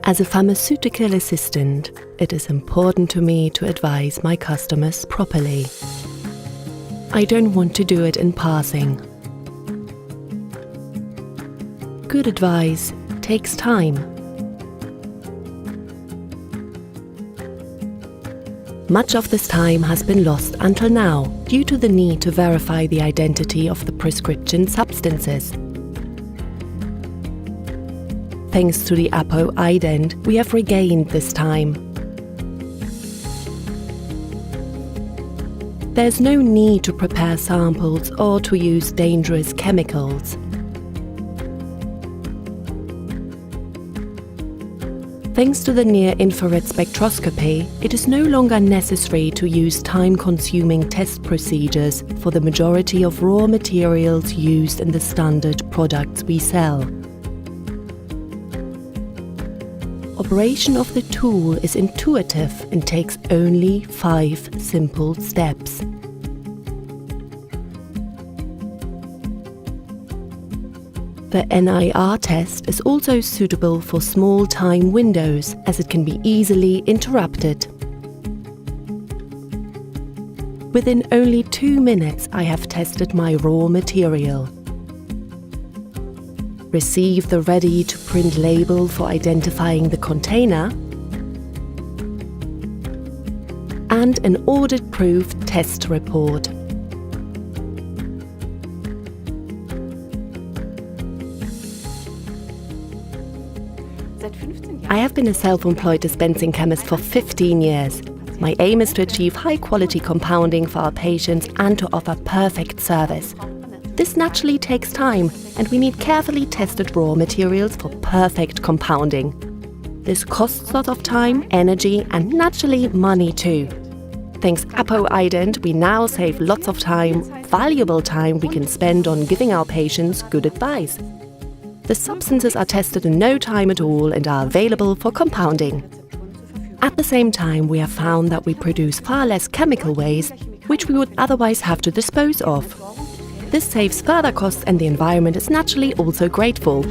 As a pharmaceutical assistant, it is important to me to advise my customers properly. I don't want to do it in passing. Good advice takes time. Much of this time has been lost until now due to the need to verify the identity of the prescription substances. Thanks to the Apo Ident, we have regained this time. There's no need to prepare samples or to use dangerous chemicals. Thanks to the near-infrared spectroscopy, it is no longer necessary to use time-consuming test procedures for the majority of raw materials used in the standard products we sell. Operation of the tool is intuitive and takes only 5 simple steps. The NIR test is also suitable for small time windows, as it can be easily interrupted. Within only 2 minutes, I have tested my raw material. Receive the ready-to-print label for identifying the container, and an audit-proof test report. I have been a self-employed dispensing chemist for 15 years. My aim is to achieve high-quality compounding for our patients and to offer perfect service. This naturally takes time, and we need carefully tested raw materials for perfect compounding. This costs lots of time, energy, and naturally money too. Thanks Apo Ident, we now save lots of time, valuable time we can spend on giving our patients good advice. The substances are tested in no time at all and are available for compounding. At the same time, we have found that we produce far less chemical waste, which we would otherwise have to dispose of. This saves further costs and the environment is naturally also grateful.